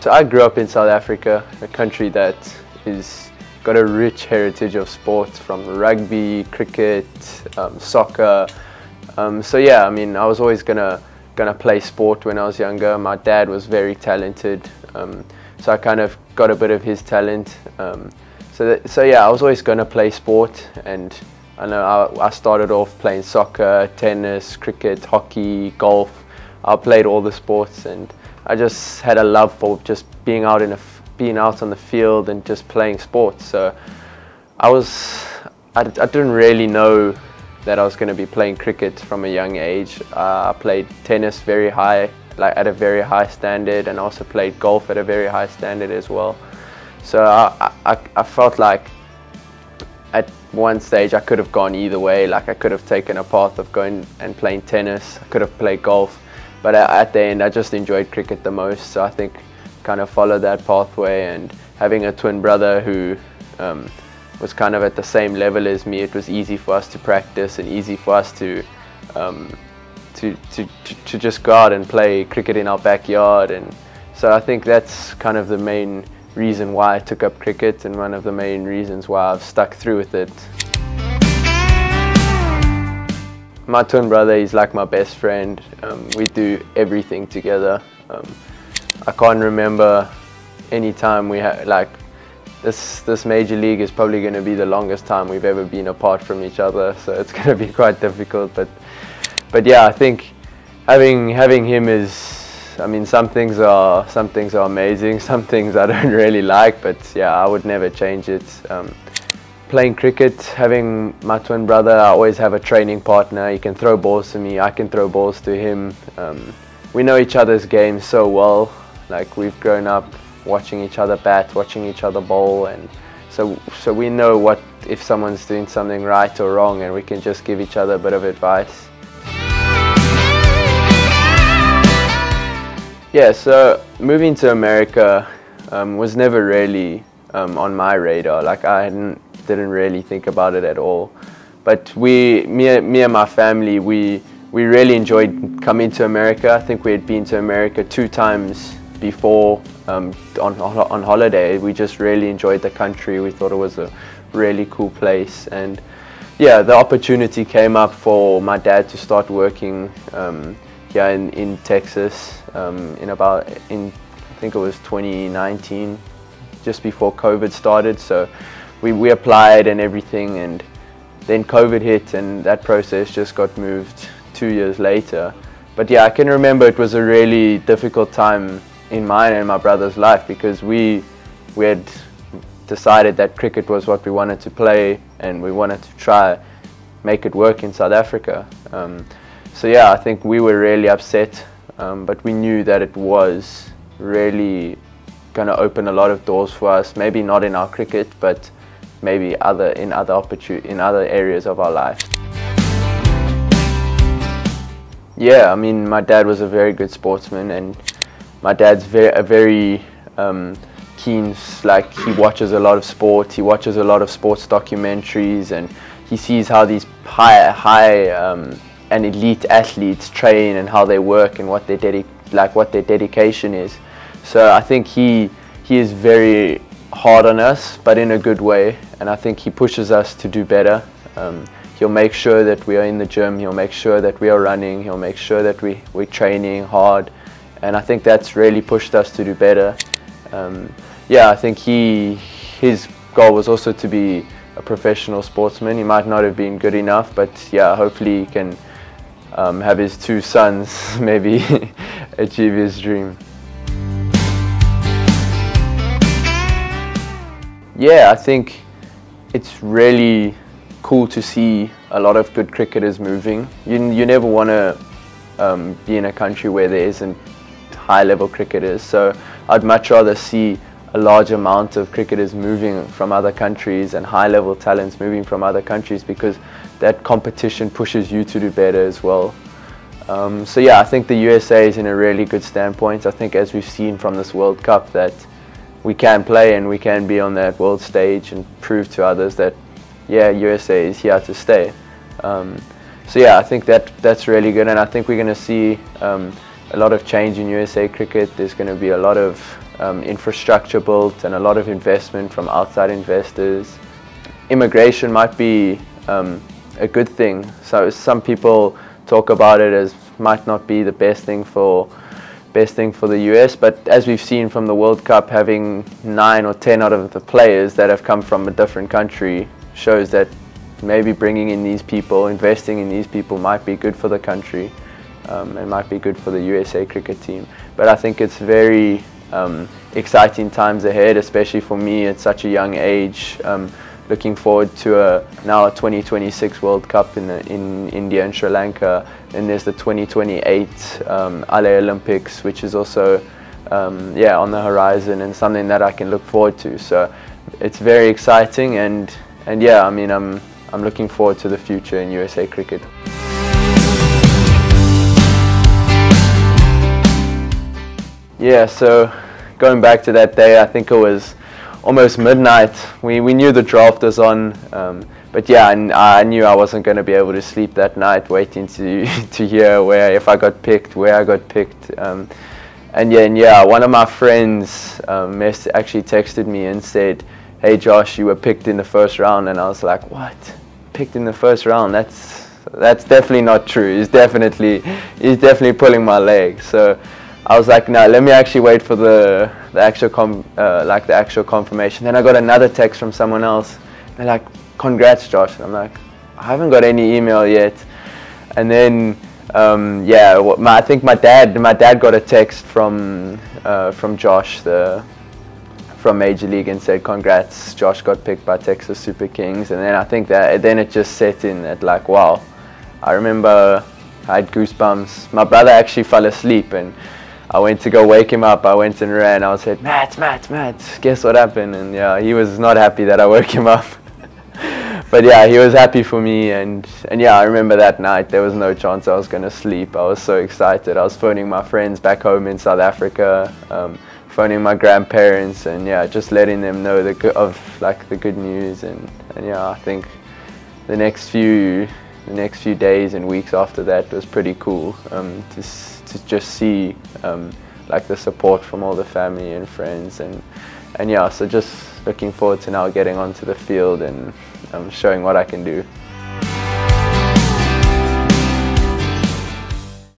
So I grew up in South Africa, a country that is got a rich heritage of sports, from rugby, cricket, soccer. So yeah, I mean, I was always gonna play sport when I was younger. My dad was very talented, so I kind of got a bit of his talent. So yeah, I was always gonna play sport, and I know I started off playing soccer, tennis, cricket, hockey, golf. I played all the sports, and I just had a love for just being out on the field and just playing sports. So I didn't really know that I was going to be playing cricket from a young age. I played tennis very high, at a very high standard, and also played golf at a very high standard as well. So I felt like at one stage I could have gone either way. Like, I could have taken a path of going and playing tennis, I could have played golf, but at the end I just enjoyed cricket the most. So I think kind of followed that pathway, and having a twin brother who was kind of at the same level as me, it was easy for us to practice and easy for us to just go out and play cricket in our backyard. And so I think that's kind of the main reason why I took up cricket, and one of the main reasons why I've stuck through with it. My twin brother is like my best friend. We do everything together. I can't remember any time we had, like, this major league is probably going to be the longest time we've ever been apart from each other, so it's going to be quite difficult. But yeah, I think having him is, I mean, some things are amazing, some things I don't really like, but yeah, I would never change it. Playing cricket, having my twin brother, I always have a training partner. He can throw balls to me, I can throw balls to him. We know each other's games so well. Like, we've grown up watching each other bat, watching each other bowl, and so we know what if someone's doing something right or wrong, and we can just give each other a bit of advice. Yeah, so moving to America was never really on my radar. Like, I didn't really think about it at all. But me and my family, we really enjoyed coming to America. I think we had been to America 2 times before on holiday. We just really enjoyed the country. We thought it was a really cool place, and yeah, the opportunity came up for my dad to start working here in Texas I think it was 2019, just before COVID started. So we applied and everything, and then COVID hit, and that process just got moved 2 years later. But yeah, I can remember it was a really difficult time in mine and my brother's life, because we had decided that cricket was what we wanted to play, and we wanted to try make it work in South Africa. So yeah, I think we were really upset, but we knew that it was really going to open a lot of doors for us. Maybe not in our cricket, but maybe in other areas of our life. Yeah, I mean, my dad was a very good sportsman, and my dad's very keen, like, he watches a lot of sport, he watches a lot of sports documentaries, and he sees how these high and elite athletes train, and how they work, and what their dedication is. So I think he is very hard on us, but in a good way, and I think he pushes us to do better. He'll make sure that we are in the gym, he'll make sure that we are running, he'll make sure that we're training hard, and I think that's really pushed us to do better. Yeah, I think his goal was also to be a professional sportsman. He might not have been good enough, but yeah, hopefully he can have his 2 sons maybe achieve his dream. Yeah, I think it's really cool to see a lot of good cricketers moving. You never want to be in a country where there isn't high-level cricketers, so I'd much rather see a large amount of cricketers moving from other countries and high-level talents moving from other countries, because that competition pushes you to do better as well. So yeah, I think the USA is in a really good standpoint. I think, as we've seen from this World Cup, that we can play and we can be on that world stage and prove to others that, yeah, USA is here to stay. So yeah, I think that's really good, and I think we're going to see a lot of change in USA cricket. There's going to be a lot of infrastructure built and a lot of investment from outside investors. Immigration might be a good thing. So some people talk about it as might not be the best thing for the US, but as we've seen from the World Cup, having 9 or 10 out of the players that have come from a different country shows that maybe bringing in these people, investing in these people might be good for the country, and might be good for the USA cricket team. But I think it's very exciting times ahead, especially for me at such a young age. Looking forward to now a 2026 World Cup in India and Sri Lanka. And there's the 2028 LA Olympics, which is also on the horizon and something that I can look forward to. So it's very exciting, and yeah, I mean, I'm looking forward to the future in USA cricket. Yeah, so going back to that day, I think it was almost midnight. We knew the draft was on, but yeah, I knew I wasn't going to be able to sleep that night, waiting to hear if I got picked, where I got picked. And yeah, one of my friends actually texted me and said, "Hey Josh, you were picked in the first round." And I was like, "What? Picked in the first round? That's definitely not true. He's definitely pulling my leg." So I was like, no, let me actually wait for the actual confirmation. Then I got another text from someone else. They're like, "Congrats, Josh." And I'm like, I haven't got any email yet. And then I think my dad got a text from Josh from Major League and said, "Congrats, Josh got picked by Texas Super Kings." And then I think then it just set in that, like, wow. I remember I had goosebumps. My brother actually fell asleep, and I went to go wake him up. I went and ran. I said, Matt, guess what happened?" And yeah, he was not happy that I woke him up. But yeah, he was happy for me. And yeah, I remember that night, there was no chance I was going to sleep. I was so excited. I was phoning my friends back home in South Africa, phoning my grandparents, and yeah, just letting them know the good news. And yeah, I think the next few days and weeks after that was pretty cool, to just see the support from all the family and friends, and yeah, so just looking forward to now getting onto the field and showing what I can do.